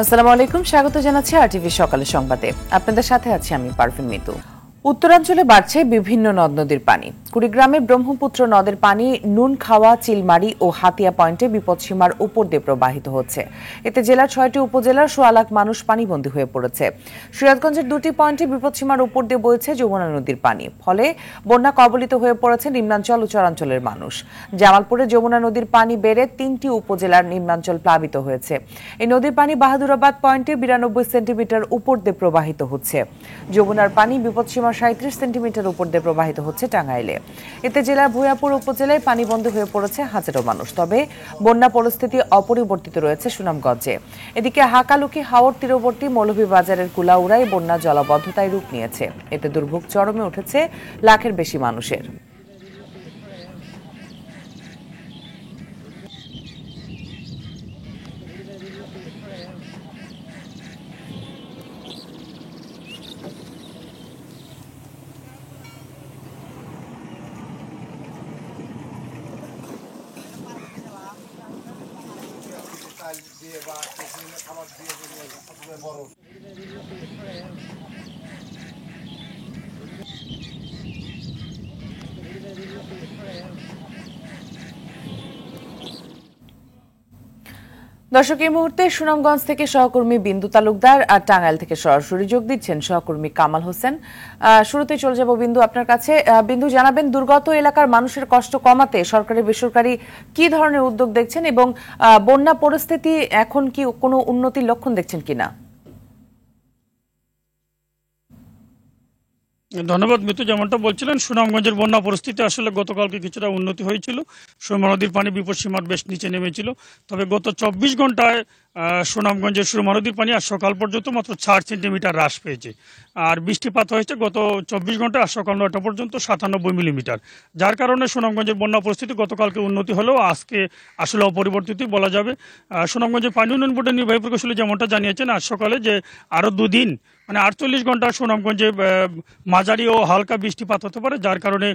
আসসালামু আলাইকুম, স্বাগত জানাচ্ছি আরটিভি সকালের সংবাদে। আপনাদের সাথে আছি আমি পারভিন মিতু। উত্তরাঞ্চলে বাড়ছে বিভিন্ন নদ নদীর পানি। কুড়িগ্রামে ব্রহ্মপুত্র নদের পানি নুনখাওয়া, চিলমারি ও হাতিয়া পয়েন্টে বিপদসীমার উপর দিয়ে প্রবাহিত হচ্ছে। এতে জেলার ৬টি উপজেলার ১.৫ লাখ মানুষ পানিবন্দী হয়ে পড়েছে। সিরাজগঞ্জের 2টি পয়েন্টে বিপদসীমার উপর দিয়ে বইছে যমুনা নদীর পানি। ফলে বন্যা কবলিত হয়ে পড়েছে নিম্নাঞ্চল ও চরাঞ্চলের মানুষ। জামালপুরে যমুনা নদীর পানি বেড়ে 3টি উপজেলার নিম্নাঞ্চল প্লাবিত হয়েছে। এই নদীর পানি বাহাদুরাবাদ পয়েন্টে 92 সেন্টিমিটার উপর দিয়ে প্রবাহিত হচ্ছে। যমুনার পানি বিপদসীমা 37 সেন্টিমিটার উপর দিয়ে প্রবাহিত হচ্ছে টাঙ্গাইলে। এতে জেলার ভূয়াপুর উপজেলায় পানিবন্দী হয়ে পড়েছে হাজারো মানুষ। তবে বন্যা পরিস্থিতি অপরিবর্তিত রয়েছে সুনামগঞ্জে। এদিকে হাকালুকি হাওর তীরবর্তী মৌলভীবাজারের কুলাউড়ায় বন্যা জলাবদ্ধতায় রূপ নিয়েছে। এতে দুর্ভোগ চরমে উঠেছে লাখের বেশি মানুষের। দর্শক, এই মুহূর্তে সুনামগঞ্জ থেকে সহকর্মী বিন্দু তালুকদার আর টাঙ্গাইল থেকে সরাসরি যোগ দিচ্ছেন সহকর্মী কামাল হোসেন। শুরুতেই চলে যাব বিন্দু আপনার কাছে। বিন্দু, জানাবেন দুর্গত এলাকার মানুষের কষ্ট কমাতে সরকারি বেসরকারি কি ধরনের উদ্যোগ দেখছেন এবং বন্যা পরিস্থিতি এখন কি কোনো উন্নতির লক্ষণ দেখছেন কিনা? ধন্যবাদ মিতু। যেমনটা বলছিলেন, সুনামগঞ্জের বন্যা পরিস্থিতি আসলে গতকালকে কিছুটা উন্নতি হয়েছিল। সুরমা নদীর পানি বিপদসীমার বেশ নিচে নেমেছিল। তবে গত 24 ঘন্টায় সুনামগঞ্জের সুরমা নদীর পানি আজ সকাল পর্যন্ত মাত্র 4 সেন্টিমিটার হ্রাস পেয়েছে। আর বৃষ্টিপাত হয়েছে গত 24 ঘন্টায় আজ সকাল 9টা পর্যন্ত 97 মিলিমিটার। যার কারণে সুনামগঞ্জের বন্যা পরিস্থিতি গতকালকে উন্নতি হলেও আজকে আসলে অপরিবর্তিতই বলা যাবে। সুনামগঞ্জের পানি উন্নয়ন বোর্ডের নির্বাহী প্রকৌশলী যেমনটা জানিয়েছেন, আজ সকালে যে আরও 2 দিন মানে 48 ঘন্টা সুনামগঞ্জে মাঝারি ও হালকা বৃষ্টিপাত হতে পারে, যার কারণে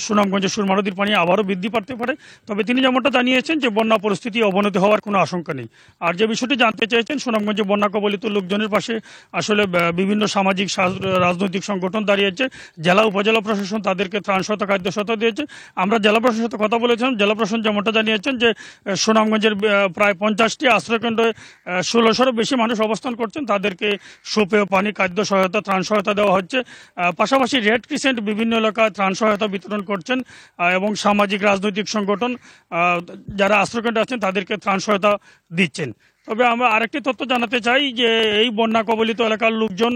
সুনামগঞ্জের সুরমা নদীর পানি আবারও বৃদ্ধি পাতে পারে। তবে তিনি যেমনটা জানিয়েছেন যে বন্যা পরিস্থিতি অবনতি হওয়ার কোনো আশঙ্কা নেই। আর যে বিষয়টি জানতে চেয়েছেন, সুনামগঞ্জে বন্যা কবলিত লোকজনের পাশে আসলে বিভিন্ন সামাজিক রাজনৈতিক সংগঠন দাঁড়িয়েছে। জেলা উপজেলা প্রশাসন তাদেরকে ত্রাণ সহায়তা, খাদ্য সহায়তা দিয়েছে। আমরা জেলা প্রশাসনের সাথে কথা বলেছিলাম। জেলা প্রশাসন যেমনটা জানিয়েছেন যে সুনামগঞ্জের প্রায় 50টি আশ্রয়কেন্দ্রে 1600-এরও বেশি মানুষ অবস্থান করছেন। তাদেরকে সুপেয় পানি, খাদ্য সহায়তা, ত্রাণ সহায়তা দেওয়া হচ্ছে। পাশাপাশি রেড ক্রিসেন্ট বিভিন্ন এলাকায় ত্রাণ সহায়তা বিতরণ করছেন এবং সামাজিক রাজনৈতিক সংগঠন যারা আশ্রয়কেন্দ্রে আছেন তাদেরকে ত্রাণ সহায়তা দিচ্ছেন। তবে আমরা আরেকটি তথ্য জানাতে চাই যে এই বন্যা কবলিত এলাকার লোকজন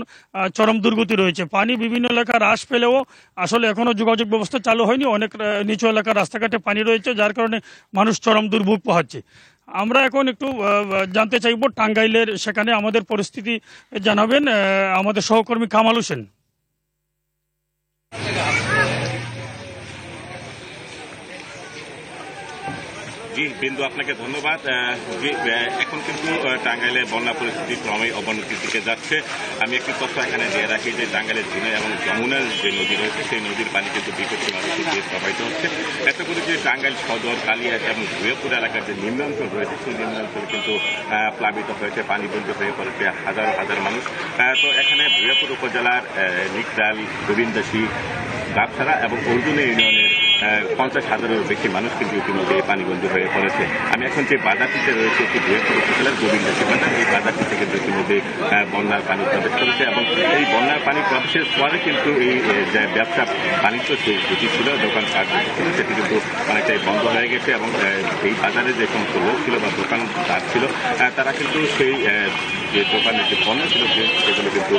চরম দুর্গতি রয়েছে। পানি বিভিন্ন এলাকায় হ্রাস পেলেও আসলে এখনও যোগাযোগ ব্যবস্থা চালু হয়নি। অনেক নিচু এলাকার রাস্তাঘাটে পানি রয়েছে, যার কারণে মানুষ চরম দুর্ভোগ পোহাচ্ছে। আমরা এখন একটু জানতে চাইব টাঙ্গাইলের, সেখানে আমাদের পরিস্থিতি জানাবেন আমাদের সহকর্মী কামাল হোসেন। জি বিন্দু, আপনাকে ধন্যবাদ। এখন কিন্তু টাঙ্গাইলে বন্যা পরিস্থিতি ক্রমেই অবনতির দিকে যাচ্ছে। আমি একটি তথ্য এখানে দিয়ে রাখি যে টাঙ্গাইলের ঝিনাই এবং যমুনার যে নদী রয়েছে সেই নদীর পানি কিন্তু বিপদসীমার উপর দিয়ে প্রবাহিত হচ্ছে। এত করে যে টাঙ্গাইল সদর, কালিয়াঘাট এবং ভূয়াপুর এলাকার যে নিম্নাঞ্চল রয়েছে সেই নিম্নাঞ্চল কিন্তু প্লাবিত হয়েছে, পানিবন্দী হয়ে পড়েছে হাজার হাজার মানুষ। তো এখানে ভূয়াপুর উপজেলার নিকডাল, গোবিন্দাসী, গাবছড়া এবং অর্জুনা ইউনিয়নের 50,000-এরও বেশি মানুষ কিন্তু ইতিমধ্যে পানিবন্দী হয়ে পড়েছে। আমি এখন যে বাজারটিতে রয়েছে একটি ভূয়াপুর উপজেলার গোবিন্দাসী বাজার, এই বাজারটি থেকে ইতিমধ্যে বন্যার পানি প্রবেশ করেছে এবং এই বন্যার পানি প্রবেশের পরে কিন্তু এই যে ব্যবসা বাণিজ্য যেটি ছিল, দোকানপাট ছিল, সেটি কিন্তু অনেকটাই বন্ধ হয়ে গেছে এবং এই বাজারে যে সমস্ত লোক ছিল বা দোকানদার ছিল তারা কিন্তু সেই যে দোকানের যে পণ্য ছিল সেগুলো কিন্তু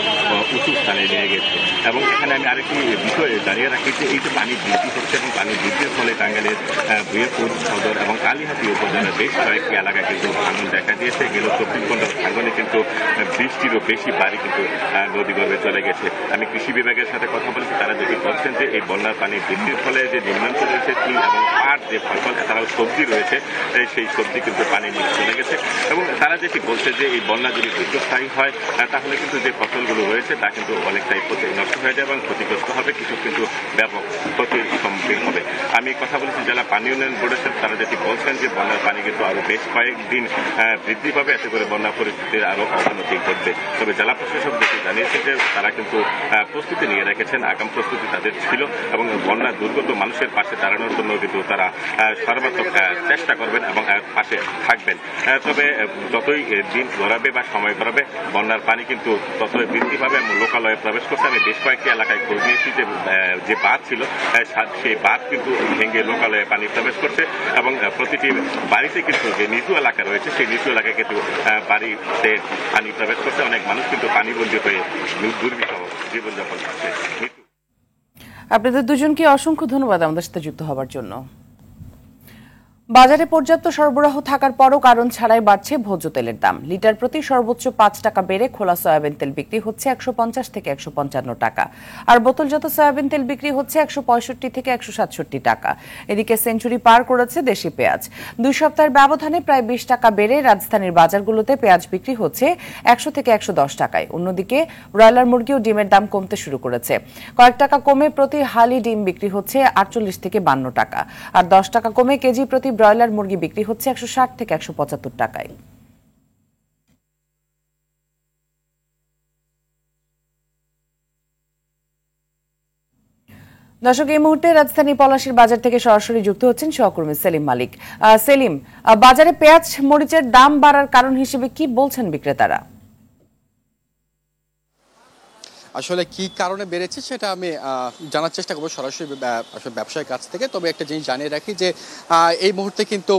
উঁচু স্থানে নিয়ে গেছে। এবং এখানে আমি আরেকটি বিষয় দাঁড়িয়ে রাখি যে এই যে পানি বৃদ্ধি হচ্ছে এবং পানি বৃদ্ধির ফলে টাঙ্গাইলের ভূয়াপুর সদর এবং কালিহাতী উপজেলার বেশ কয়েকটি এলাকায় কিন্তু ভাঙন দেখা দিয়েছে। গেল 24 ঘন্টার ভাঙনে কিন্তু 20টিরও বেশি বাড়ি কিন্তু নদীগর্ভে চলে গেছে। আমি কৃষি বিভাগের সাথে কথা বলেছি, তারা যেটি বলছেন যে এই বন্যার পানি বৃদ্ধির ফলে যে নিম্নাঞ্চল রয়েছে তিল এবং পাট যে ফসল, এছাড়াও সবজি রয়েছে, সেই সবজি কিন্তু পানি নিয়ে চলে গেছে। এবং তারা যেটি বলছে যে এই বন্যা যদি দীর্ঘস্থায়ী হয় তাহলে কিন্তু যে ফসলগুলো রয়েছে তা কিন্তু অনেকটাই নষ্ট হয়ে যায় এবং ক্ষতিগ্রস্ত হবে, কৃষক কিন্তু ব্যাপক ক্ষতির সম্মুখীন হবে। আমি কথা বলেছি জেলা পানি উন্নয়ন বোর্ডের সাথে, তারা যেটি বলছেন যে বন্যার পানি কিন্তু আরো বেশ কয়েকদিন বৃদ্ধি পাবে, এতে করে বন্যা পরিস্থিতির আরো অবনতি ঘটবে। তবে জেলা প্রশাসক যেটি জানিয়েছে যে তারা কিন্তু প্রস্তুতি নিয়ে রেখেছেন, আগাম প্রস্তুতি তাদের ছিল এবং বন্যা দুর্গত মানুষের পাশে দাঁড়ানোর জন্য কিন্তু তারা সর্বাত্মক চেষ্টা করবেন এবং পাশে থাকবেন। তবে যতই দিন গড়াবে বা সময় গড়াবে বন্যার পানি কিন্তু ততই বৃদ্ধি পাবে এবং লোকালয়ে প্রবেশ করছে। আমি বেশ কয়েকটি এলাকায় খোঁজ নিয়েছি যে বাঁধ ছিল সেই বাঁধ কিন্তু ভেঙে লোকালয়ে পানি প্রবেশ করছে এবং প্রতিটি বাড়িতে কিন্তু যে নিচু এলাকা রয়েছে সেই নিচু এলাকায় কিন্তু বাড়িতে পানি প্রবেশ করছে। অনেক মানুষ কিন্তু পানিবন্দী হয়ে দুর্বিষহ জীবনযাপন করছে। আপনাদের দুজনকে অসংখ্য ধন্যবাদ আমাদের সাথে যুক্ত হবার জন্য। বাজারে পর্যাপ্ত সরবরাহ থাকার পরও কারণ ছাড়াই বাড়ছে ভোজ্য তেলের দাম। লিটার প্রতি সর্বোচ্চ 5 টাকা বেড়ে খোলা সয়াবিন তেল বিক্রি হচ্ছে 150 থেকে 155 টাকা, আর বোতলজাত সয়াবিন তেল বিক্রি হচ্ছে 165 থেকে 167 টাকা। এদিকে সেঞ্চুরি পার করেছে দেশি পেঁয়াজ। 2 সপ্তাহের ব্যবধানে প্রায় 20 টাকা বেড়ে রাজধানীর বাজারগুলোতে পেঁয়াজ বিক্রি হচ্ছে 100 থেকে 110 টাকায়। অন্যদিকে ব্রয়লার মুরগি ও ডিমের দাম কমতে শুরু করেছে। কয়েক টাকা কমে প্রতি হালি ডিম বিক্রি হচ্ছে 48 থেকে 52 টাকা, আর 10 টাকা কমে কেজি প্রতি ব্রয়লার মুরগি বিক্রি হচ্ছে 160 থেকে 175 টাকায়। দর্শক, এই মুহূর্তে রাজধানী পলাশীর বাজার থেকে সরাসরি যুক্ত হচ্ছেন সহকর্মী সেলিম মালিক। সেলিম, বাজারে পেঁয়াজ মরিচের দাম বাড়ার কারণ হিসেবে কি বলছেন বিক্রেতারা? আসলে কি কারণে বেড়েছে সেটা আমি জানার চেষ্টা করবো সরাসরি ব্যবসায়ীর কাছ থেকে। তবে একটা জিনিস জানিয়ে রাখি যে এই মুহূর্তে কিন্তু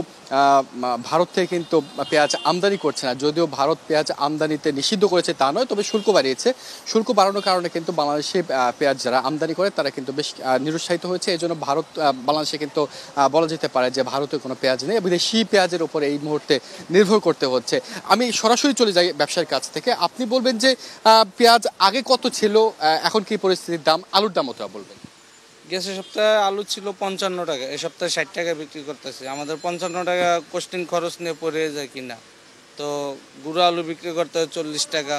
ভারত থেকে কিন্তু পেঁয়াজ আমদানি করছে না। যদিও ভারত পেঁয়াজ আমদানিতে নিষিদ্ধ করেছে তা নয়, তবে শুল্ক বাড়িয়েছে। শুল্ক বাড়ানোর কারণে কিন্তু বাংলাদেশে পেঁয়াজ যারা আমদানি করে তারা কিন্তু বেশ নিরুৎসাহিত হয়েছে। এই জন্য বাংলাদেশে কিন্তু বলা যেতে পারে যে ভারতে কোনো পেঁয়াজ নেই, বিদেশি পেঁয়াজের উপরে এই মুহূর্তে নির্ভর করতে হচ্ছে। আমি সরাসরি চলে যাই ব্যবসায়ীর কাছ থেকে। আপনি বলবেন যে পেঁয়াজ আগে কত ছিল, এখন কি পরিস্থিতির দাম, আলুর দাম ওটা বলবেন। গেছে সপ্তাহে আলু ছিল 55 টাকা, এই সপ্তাহে 60 টাকা বিক্রি করতেছে। আমাদের 55 টাকা কোস্টিং খরচ নিয়ে পড়ে যায় কিনা, তো গুঁড়ো আলু বিক্রি করতে হয় 40 টাকা।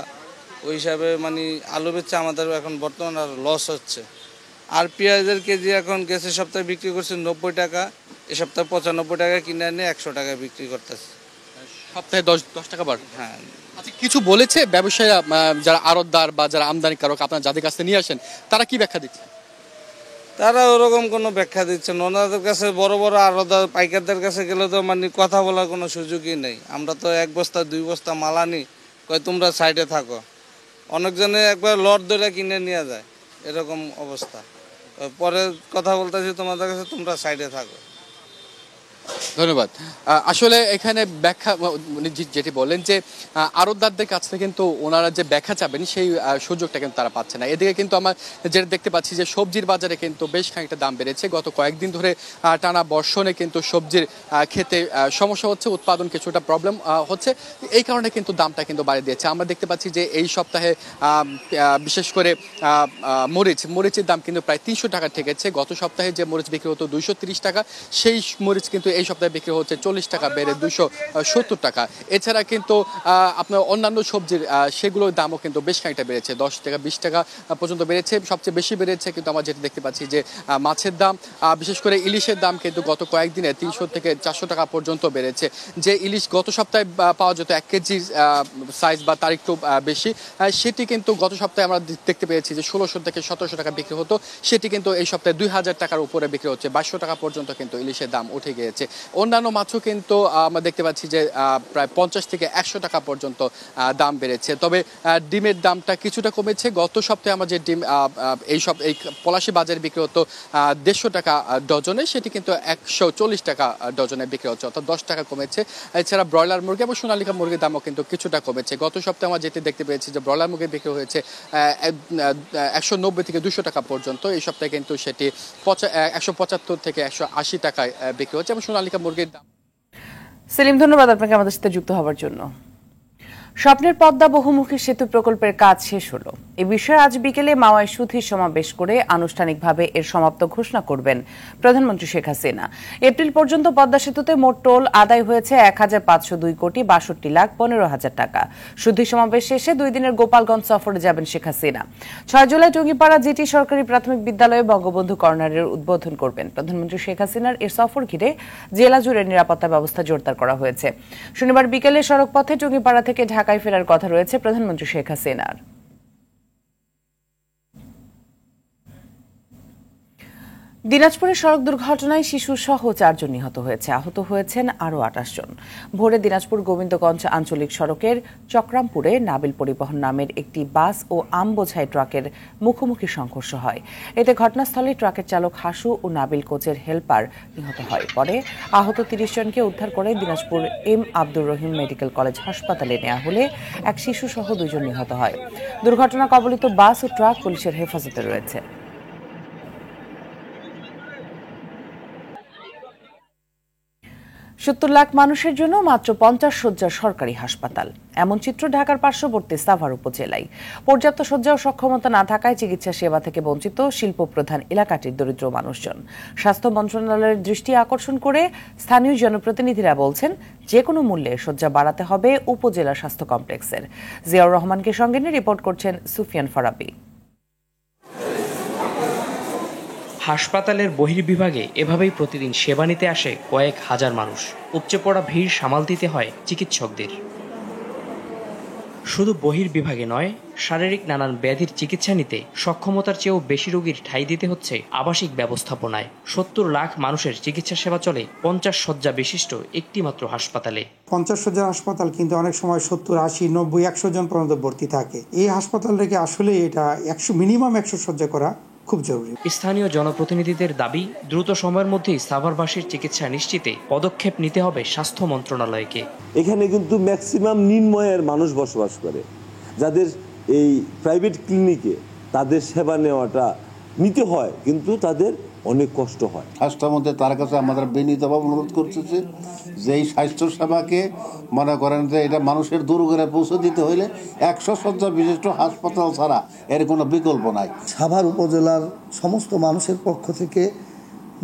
ওই হিসাবে মানে আলু বেচে আমাদের এখন বর্তমান আর লস হচ্ছে। আর পেঁয়াজের কেজি এখন গেছে সপ্তাহে বিক্রি করছে 90 টাকা, এ সপ্তাহে 95 টাকা কিনে এনে 100 টাকা বিক্রি করতেছে। সপ্তাহে 10 টাকা বাড়। হ্যাঁ, আচ্ছা, কিছু বলেছে ব্যবসায়ী যারা আড়তদার বা যারা আমদানিকারক আপনার যাদের কাছে নিয়ে আসেন তারা কি ব্যাখ্যা দিচ্ছে? তারা ওরকম কোনো ব্যাখ্যা দিচ্ছে না। ওনাদের কাছে বড় বড় আড়তদার পাইকারদের কাছে গেলে তো মানে কথা বলার কোনো সুযোগই নেই। আমরা তো 1 বস্তা 2 বস্তা মাল আনি, কয় তোমরা সাইডে থাকো। অনেকজনে একবার লট ধরে কিনে নিয়ে যায়, এরকম অবস্থা। পরে কথা বলতেছি তোমাদের কাছে, তোমরা সাইডে থাকো। ধন্যবাদ। আসলে এখানে ব্যাখ্যা যেটি বললেন যে আড়তদারদের কাছ থেকে কিন্তু ওনারা যে ব্যাখ্যা চাবেন সেই সুযোগটা কিন্তু তারা পাচ্ছে না। এদিকে কিন্তু আমরা যেটা দেখতে পাচ্ছি যে সবজির বাজারে কিন্তু বেশ খানিকটা দাম বেড়েছে। গত কয়েকদিন ধরে টানা বর্ষণে কিন্তু সবজির খেতে সমস্যা হচ্ছে, উৎপাদন কিছুটা প্রবলেম হচ্ছে। এই কারণে কিন্তু দামটা কিন্তু বাড়িয়ে দিয়েছে। আমরা দেখতে পাচ্ছি যে এই সপ্তাহে বিশেষ করে মরিচের দাম কিন্তু প্রায় 300 টাকা ঠেকেছে। গত সপ্তাহে যে মরিচ বিক্রি হতো 230 টাকা, সেই মরিচ কিন্তু এই সপ্তাহে বিক্রি হচ্ছে 40 টাকা বেড়ে 270 টাকা। এছাড়া কিন্তু আপনার অন্যান্য সবজির সেগুলোর দামও কিন্তু বেশ খানিকটা বেড়েছে, 10 টাকা 20 টাকা পর্যন্ত বেড়েছে। সবচেয়ে বেশি বেড়েছে কিন্তু আমরা যেটা দেখতে পাচ্ছি যে মাছের দাম, বিশেষ করে ইলিশের দাম কিন্তু গত কয়েকদিনে 300 থেকে 400 টাকা পর্যন্ত বেড়েছে। যে ইলিশ গত সপ্তাহে পাওয়া যেত 1 কেজি সাইজ বা তার একটু বেশি, সেটি কিন্তু গত সপ্তাহে আমরা দেখতে পেয়েছি যে 1600 থেকে 1700 টাকা বিক্রি হতো, সেটি কিন্তু এই সপ্তাহে 2000 টাকার উপরে বিক্রি হচ্ছে। 2200 টাকা পর্যন্ত কিন্তু ইলিশের দাম উঠে গিয়েছে। অন্যান্য মাছও কিন্তু আমরা দেখতে পাচ্ছি যে প্রায় 50 থেকে 100 টাকা পর্যন্ত দাম বেড়েছে। তবে ডিমের দামটা কিছুটা কমেছে। গত সপ্তাহে আমরা যে ডিম এই পলাশী বাজারে বিক্রি হতো 150 টাকা ডজনে, সেটি কিন্তু 140 টাকা ডজনে বিক্রি হচ্ছে, অর্থাৎ 10 টাকা কমেছে। এছাড়া ব্রয়লার মুরগি এবং সোনালিকা মুরগির দামও কিন্তু কিছুটা কমেছে। গত সপ্তাহে আমরা যেটি দেখতে পেয়েছি যে ব্রয়লার মুরগি বিক্রি হয়েছে 190 থেকে 200 টাকা পর্যন্ত, এই সপ্তাহে কিন্তু সেটি 175 থেকে 180 টাকায় বিক্রি হচ্ছে এবং সোনালিকা মুরগির দাম। সেলিম, ধন্যবাদ আপনাকে আমাদের সাথে যুক্ত হওয়ার জন্য। স্বপ্নের পদ্মা বহুমুখী সেতু প্রকল্পের কাজ শেষ হলো। এ বিষয়ে আজ বিকেলে মাওয়ায় সুধী সমাবেশ করে আনুষ্ঠানিকভাবে এর সমাপ্ত ঘোষণা করবেন প্রধানমন্ত্রী শেখ হাসিনা। এপ্রিল পর্যন্ত পদ্মা সেতুতে মোট টোল আদায় হয়েছে ১,৫০২,৬২,১৫,০০০ টাকা। সুধী সমাবেশ শেষে 2 দিনের গোপালগঞ্জ সফরে যাবেন শেখ হাসিনা। 6 জুলাই টুঙ্গিপাড়া জিটি সরকারি প্রাথমিক বিদ্যালয়ে বঙ্গবন্ধু কর্নারের উদ্বোধন করবেন। প্রধানমন্ত্রী শেখ হাসিনার এর সফর ঘিরে জেলা জুড়ে নিরাপত্তা ব্যবস্থা জোরদার করা হয়েছে। শনিবার বিকেলে সড়ক পথে টুঙ্গিপাড়া থেকে ঢাকায় ফেরার কথা রয়েছে প্রধানমন্ত্রী শেখ হাসিনার। দিনাজপুরে সড়ক দুর্ঘটনায় শিশু সহ 4 জন নিহত হয়েছে, আহত হয়েছেন আরও 28 জন। ভোরে দিনাজপুর গোবিন্দগঞ্জ আঞ্চলিক সড়কের চক্রামপুরে নাবিল পরিবহন নামের একটি বাস ও আম বোঝাই ট্রাকের মুখোমুখি সংঘর্ষ হয়। এতে ঘটনাস্থলে ট্রাকের চালক হাসু ও নাবিল কোচের হেলপার নিহত হয়। পরে আহত 30 জনকে উদ্ধার করে Dinajpur M Abdur Rahim medical college হাসপাতালে নেওয়া হলে এক শিশু সহ 2 জন নিহত হয়। দুর্ঘটনা কবলিত বাস ও ট্রাক পুলিশের হেফাজতে রয়েছে। 70 লাখ মানুষের জন্য মাত্র 50 শয্যার সরকারি হাসপাতাল, এমন চিত্র ঢাকার পার্শ্ববর্তী সাভার উপজেলায়। পর্যাপ্ত শয্যা ও সক্ষমতা না থাকায় চিকিৎসা সেবা থেকে বঞ্চিত শিল্প প্রধান এলাকাটির দরিদ্র মানুষজন। স্বাস্থ্য মন্ত্রণালয়ের দৃষ্টি আকর্ষণ করে স্থানীয় জনপ্রতিনিধিরা বলছেন, যে কোনো মূল্যে শয্যা বাড়াতে হবে উপজেলা স্বাস্থ্য কমপ্লেক্সের। জিয়াউর রহমানকে সঙ্গে নিয়ে রিপোর্ট করছেন সুফিয়ান ফারাবি। হাসপাতালের বহির্বিভাগে এভাবেই প্রতিদিন সেবা নিতে আসে কয়েক হাজার মানুষ। উপচে পড়া ভিড় সামাল দিতে হয় চিকিৎসকদের। শুধু বহির্বিভাগে নয়, শারীরিক নানান ব্যাধির চিকিৎসা নিতে সক্ষমতার চেয়েও বেশি রোগীর ঠাঁই দিতে হচ্ছে আবাসিক ব্যবস্থাপনায়। 70 লাখ মানুষের চিকিৎসা সেবা চলে 50 শয্যা বিশিষ্ট একটি মাত্র হাসপাতালে। 50 শয্যার হাসপাতাল কিন্তু অনেক সময় 70, 80, 90, 100 জন পর্যন্ত ভর্তি থাকে। এই হাসপাতাল থেকে আসলে এটা মিনিমাম 100 শয্যা করা খুব জরুরি। স্থানীয় জনপ্রতিনিধিদের দাবি, দ্রুত সময়ের মধ্যেই সাভারবাসীর চিকিৎসা নিশ্চিতে পদক্ষেপ নিতে হবে স্বাস্থ্য মন্ত্রণালয়কে। এখানে কিন্তু ম্যাক্সিমাম নিম্নয়ের মানুষ বসবাস করে, যাদের এই প্রাইভেট ক্লিনিকে তাদের সেবা নেওয়াটা নিতে হয়, কিন্তু তাদের অনেক কষ্ট হয়। স্বাস্থ্যের মধ্যে তার কাছে আমাদের বিনীতভাবে অনুরোধ করতেছি যে এই স্বাস্থ্য সেবাকে মনে করেন যে এটা মানুষের দূরে পৌঁছে দিতে হইলে 100 শয্যা বিশিষ্ট হাসপাতাল ছাড়া এর কোনো বিকল্প নাই। সাভার উপজেলার সমস্ত মানুষের পক্ষ থেকে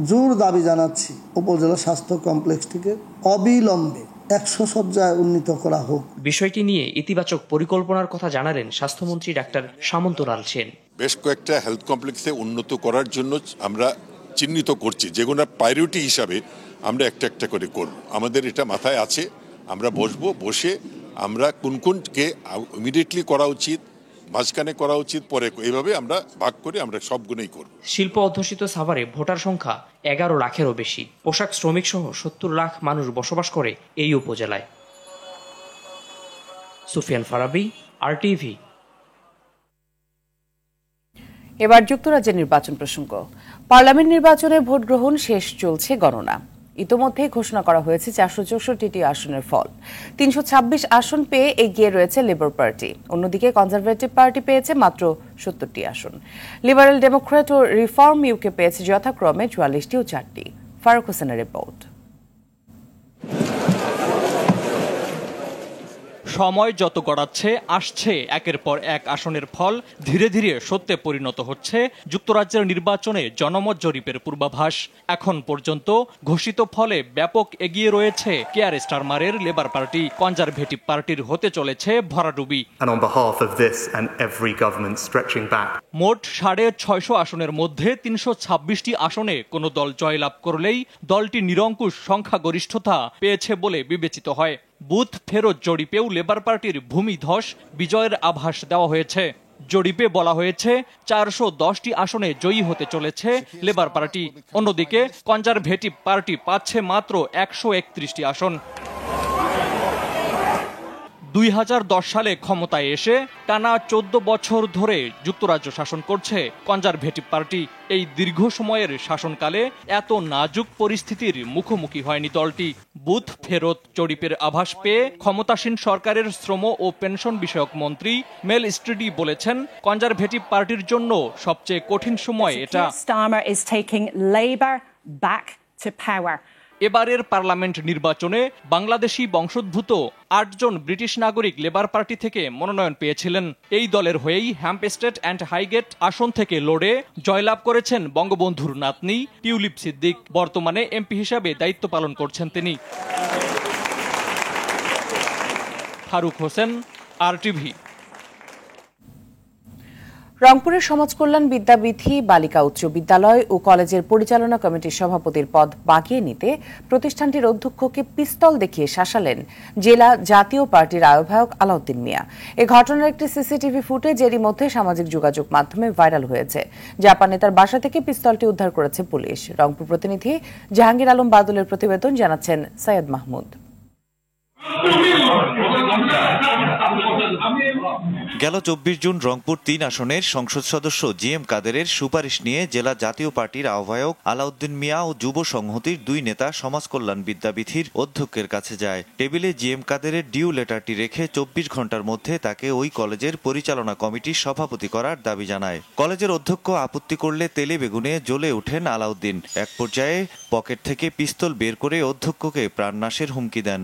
জোর দাবি জানাচ্ছি, উপজেলা স্বাস্থ্য কমপ্লেক্সটিকে অবিলম্বে 100 শয্যায় উন্নীত করা হোক। বিষয়টি নিয়ে ইতিবাচক পরিকল্পনার কথা জানালেন স্বাস্থ্যমন্ত্রী ডাক্তার সামন্তলাল সেন। বেশ কয়েকটা হেলথ কমপ্লেক্সে উন্নত করার জন্য আমরা চিহ্নিত করছি, যেগুলো প্রায়োরিটি হিসাবে আমরা একটা একটা করে করব। আমাদের এটা মাথায় আছে, আমরা বসে আমরা কোনকে ইমিডিয়েটলি করা উচিত, মাঝখানে করা উচিত, পরে, এইভাবে আমরা ভাগ করে আমরা সবগুলোই করব। শিল্প অধ্যুষিত সাভারে ভোটার সংখ্যা 11 লাখেরও বেশি। পোশাক শ্রমিক সহ 70 লাখ মানুষ বসবাস করে এই উপজেলায়। সুফিয়ান ফারাবি, RTV। এবার যুক্তরাজ্যের নির্বাচন প্রসঙ্গ। পার্লামেন্ট নির্বাচনে ভোট গ্রহণ শেষ, চলছে গণনা। ইতোমধ্যে ঘোষণা করা হয়েছে 464টি আসনের ফল। 326 আসন পেয়ে এগিয়ে রয়েছে লেবার পার্টি। অন্যদিকে কনজারভেটিভ পার্টি পেয়েছে মাত্র 70টি আসন। লিবারেল ডেমোক্র্যাট ও রিফর্ম ইউকে পেয়েছে যথাক্রমে 44টি ও 4টি। ফারুক হোসেনের রিপোর্ট। সময় যত গড়াচ্ছে, আসছে একের পর এক আসনের ফল ধীরে ধীরে সত্যে পরিণত হচ্ছে যুক্তরাজ্যের নির্বাচনে জনমত জরিপের পূর্বাভাস। এখন পর্যন্ত ঘোষিত ফলে ব্যাপক এগিয়ে রয়েছে কেয়ার স্টারমারের লেবার পার্টি। কনজারভেটিভ পার্টির হতে চলেছে ভরাডুবি। মোট 650 আসনের মধ্যে 326টি আসনে কোনো দল জয়লাভ করলেই দলটি নিরঙ্কুশ সংখ্যাগরিষ্ঠতা পেয়েছে বলে বিবেচিত হয়। বুথ ফেরত জরিপেও লেবার পার্টির ভূমিধস বিজয়ের আভাস দেওয়া হয়েছে। জরিপে বলা হয়েছে 410টি আসনে জয়ী হতে চলেছে লেবার পার্টি। অন্যদিকে কনজারভেটিভ পার্টি পাচ্ছে মাত্র 131টি আসন। 2010 সালে ক্ষমতায় এসে টানা 14 বছর ধরে যুক্তরাজ্য শাসন করছে কনজারভেটিভ পার্টি। এই দীর্ঘ সময়ের শাসনকালে এত নাজুক পরিস্থিতির মুখোমুখি হয়নি দলটি। বুথ ফেরত জরিপের আভাস পেয়ে ক্ষমতাসীন সরকারের শ্রম ও পেনশন বিষয়ক মন্ত্রী মেল স্ট্রিডি বলেছেন, কনজারভেটিভ পার্টির জন্য সবচেয়ে কঠিন সময় এটা। এবারের পার্লামেন্ট নির্বাচনে বাংলাদেশি বংশোদ্ভূত 8 জন ব্রিটিশ নাগরিক লেবার পার্টি থেকে মনোনয়ন পেয়েছিলেন। এই দলের হয়েই হ্যাম্পস্টেড অ্যান্ড হাইগেট আসন থেকে লড়ে জয়লাভ করেছেন বঙ্গবন্ধুর নাতনি টিউলিপ সিদ্দিক। বর্তমানে এমপি হিসাবে দায়িত্ব পালন করছেন তিনি। ফারুক হোসেন, RTV। রংপুরের সমাজ কল্যাণ বিদ্যাবিধি বালিকা উচ্চ বিদ্যালয় ও কলেজের পরিচালনা কমিটির সভাপতির পদ বাগিয়ে নিতে প্রতিষ্ঠানটির অধ্যক্ষকে পিস্তল দেখিয়ে শাসালেন জেলা জাতীয় পার্টির আহ্বায়ক আলাউদ্দিন মিয়া। এ ঘটনার একটি সিসিটিভি ফুটেজ এরই মধ্যে সামাজিক যোগাযোগ মাধ্যমে ভাইরাল হয়েছে। জাপান নেতার বাসা থেকে পিস্তলটি উদ্ধার করেছে পুলিশ। রংপুর প্রতিনিধি জাহাঙ্গীর আলম বাদলের প্রতিবেদন, জানাচ্ছেন সৈয়দ মাহমুদ। গেল 24 জুন রংপুর 3 আসনের সংসদ সদস্য GM কাদেরের সুপারিশ নিয়ে জেলা জাতীয় পার্টির আহ্বায়ক আলাউদ্দিন মিয়া ও যুব সংহতির 2 নেতা সমাজ কল্যাণ বিদ্যাবিধির অধ্যক্ষের কাছে যায়। টেবিলে GM কাদেরের ডিউ লেটারটি রেখে 24 ঘন্টার মধ্যে তাকে ওই কলেজের পরিচালনা কমিটির সভাপতি করার দাবি জানায়। কলেজের অধ্যক্ষ আপত্তি করলে তেলে বেগুনে জ্বলে ওঠেন আলাউদ্দিন। এক পর্যায়ে পকেট থেকে পিস্তল বের করে অধ্যক্ষকে প্রাণনাশের হুমকি দেন।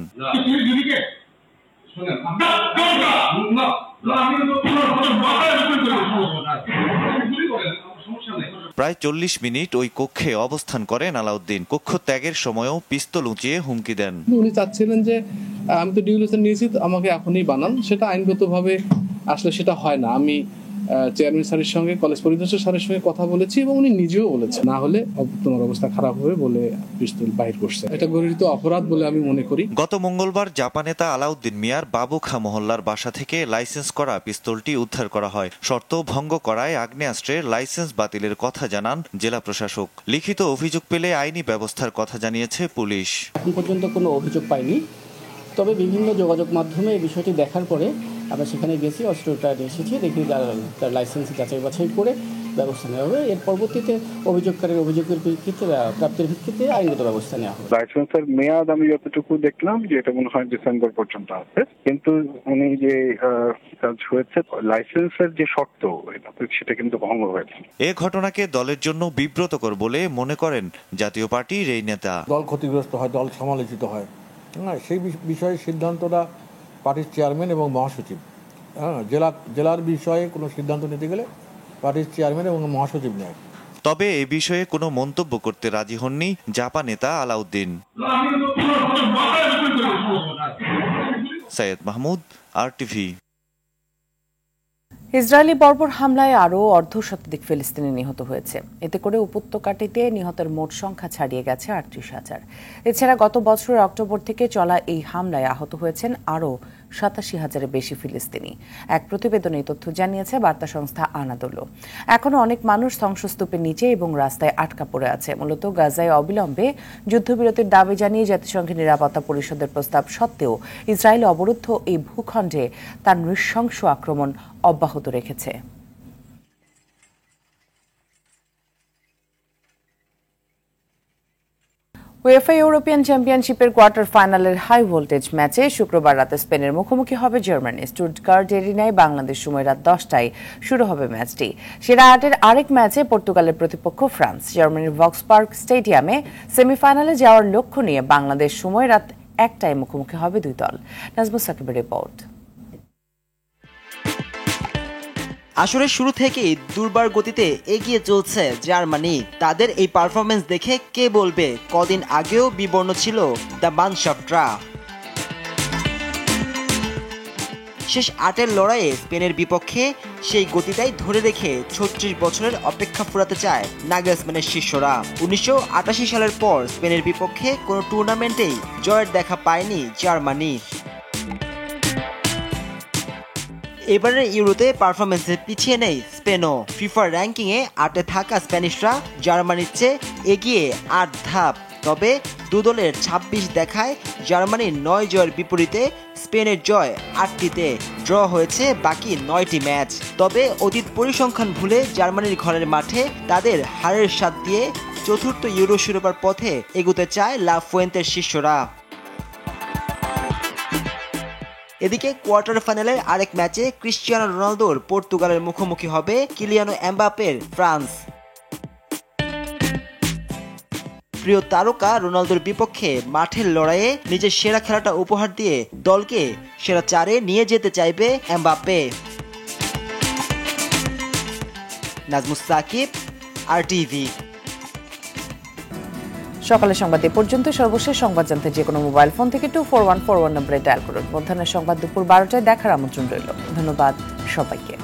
প্রায় 40 মিনিট ওই কক্ষে অবস্থান করেন আলাউদ্দিন। কক্ষ ত্যাগের সময়ও পিস্তল উঁচিয়ে হুমকি দেন। উনি চাচ্ছিলেন যে আমি তো ডিউলেশন নিয়েছি, আমাকে এখনই বানান। সেটা আইনগতভাবে আসলে সেটা হয় না। আমি চেয়ারম্যান স্যারের সঙ্গে, কলেজ পরিদর্শক স্যারের সঙ্গে কথা বলেছি এবং উনি নিজেও বলেছেন না হলে তোমার অবস্থা খারাপ হবে বলে পিস্তল বাহির করছে। এটা গরিত অপরাধ বলে আমি মনে করি। গত মঙ্গলবার জাপান নেতা আলাউদ্দিন মিয়ার বাবুখা মহল্লার বাসা থেকে লাইসেন্স করা পিস্তলটি উদ্ধার করা হয়। শর্ত ভঙ্গ করায় আগ্নেয়াস্ত্রের লাইসেন্স বাতিলের কথা জানান জেলা প্রশাসক। লিখিত অভিযোগ পেলে আইনি ব্যবস্থার কথা জানিয়েছে পুলিশ। এখন পর্যন্ত কোনো অভিযোগ পাইনি, তবে বিভিন্ন যোগাযোগ মাধ্যমে এই বিষয়টি দেখার পরে আমরা সেখানে গেছি, অস্ত্রটা এসেছি, দেখি তার লাইসেন্স যাচাই বাছাই করে ব্যবস্থা নেওয়া হবে। এর পরবর্তীতে অভিযোগকারীর অভিযোগের ভিত্তিতে প্রাপ্তির ভিত্তিতে আইনগত ব্যবস্থা নেওয়া হবে। লাইসেন্সের মেয়াদ আমি যতটুকু দেখলাম যে এটা মনে হয় ডিসেম্বর পর্যন্ত আছে, কিন্তু উনি যে কাজ হয়েছে লাইসেন্সের যে শর্ত সেটা কিন্তু ভঙ্গ হয়েছে। এ ঘটনাকে দলের জন্য বিব্রতকর বলে মনে করেন জাতীয় পার্টির এই নেতা। দল ক্ষতিগ্রস্ত হয়, দল সমালোচিত হয়, সেই বিষয়ে সিদ্ধান্তটা পার্টির চেয়ারম্যান এবং মহাসচিব, জেলার বিষয়ে কোনো সিদ্ধান্ত নিতে গেলে পার্টির চেয়ারম্যান এবং মহাসচিব নেয়। তবে এ বিষয়ে কোনো মন্তব্য করতে রাজি হননি জাপা নেতা আলাউদ্দিন। সৈয়দ মাহমুদ, RTV। ইসরায়েলি বর্বর হামলায় আরও অর্ধশতাধিক ফিলিস্তিনি নিহত হয়েছে। এতে করে উপত্যকাটিতে নিহতের মোট সংখ্যা ছাড়িয়ে গেছে 38,000। এছাড়া গত বছরের অক্টোবর থেকে চলা এই হামলায় আহত হয়েছেন আরও 87,000-এর বেশি ফিলিস্তিনি। এক প্রতিবেদনে এই তথ্য জানিয়েছে বার্তা সংস্থা আনাদোলো। এখনও অনেক মানুষ ধ্বংসস্তূপের নিচে এবং রাস্তায় আটকা পড়ে আছে। মূলত গাজায় অবিলম্বে যুদ্ধবিরতির দাবি জানিয়ে জাতিসংঘের নিরাপত্তা পরিষদের প্রস্তাব সত্ত্বেও ইসরায়েল অবরুদ্ধ এই ভূখণ্ডে তার নৃশংস আক্রমণ অব্যাহত রেখেছে। উয়েফা ইউরোপিয়ান চ্যাম্পিয়নশিপের কোয়ার্টার ফাইনালের হাই ভোল্টেজ ম্যাচে শুক্রবার রাতে স্পেনের মুখোমুখি হবে জার্মানি। স্টুটগার্ট এরিনায় বাংলাদেশ সময় রাত 10টায় শুরু হবে ম্যাচটি। সেরা 8-এর আরেক ম্যাচে পর্তুগালের প্রতিপক্ষ ফ্রান্স। জার্মানির ভক্সবার্গ স্টেডিয়ামে সেমিফাইনালে যাওয়ার লক্ষ্য নিয়ে বাংলাদেশ সময় রাত 1টায় মুখোমুখি হবে দুই দল। নাজমুস সাকিবের রিপোর্ট। আসরের শুরু থেকেই দুর্বার গতিতে এগিয়ে চলছে জার্মানি। তাদের এই পারফরমেন্স দেখে কে বলবে কদিন আগেও বিবর্ণ ছিল দ্য মানশাফটরা। শেষ 8-এর লড়াইয়ে স্পেনের বিপক্ষে সেই গতিটাই ধরে রেখে 36 বছরের অপেক্ষা ফুরাতে চায় নাগেলসম্যানের শিষ্যরা। 1988 সালের পর স্পেনের বিপক্ষে কোনো টুর্নামেন্টেই জয়ের দেখা পায়নি জার্মানি। এবারের ইউরোতে পারফরমেন্সে পিছিয়ে নেই স্পেনও। ফিফার র্যাঙ্কিংয়ে 8-এ থাকা স্প্যানিশরা জার্মানির চেয়ে এগিয়ে 8 ধাপ। তবে দু দলের 26 দেখায় জার্মানির 9 জয়ের বিপরীতে স্পেনের জয় 8টিতে। ড্র হয়েছে বাকি 9টি ম্যাচ। তবে অতীত পরিসংখ্যান ভুলে জার্মানির ঘরের মাঠে তাদের হারের স্বাদ দিয়ে চতুর্থ ইউরো শিরোপার পথে এগোতে চায় লা ফুয়েন্তের শিষ্যরা। এদিকে কোয়ার্টার ফাইনালের আরেক ম্যাচে ক্রিশ্চিয়ানো রোনালদোর পর্তুগালের মুখোমুখি হবে কিলিয়ানো এমবাপ্পের ফ্রান্স। প্রিয় তারকা রোনালদোর বিপক্ষে মাঠের লড়াইয়ে নিজের সেরা খেলাটা উপহার দিয়ে দলকে সেরা 4-এ নিয়ে যেতে চাইবে এমবাপ্পে। নাজমুস সাকিব, RTV। সকালের সংবাদ এ পর্যন্ত। সর্বশেষ সংবাদ জানতে যে কোনো মোবাইল ফোন থেকে 2414 নম্বরে ডায়াল করুন। মধ্যাহ্নের সংবাদ দুপুর 12টায় দেখার আমন্ত্রণ রইল। ধন্যবাদ সবাইকে।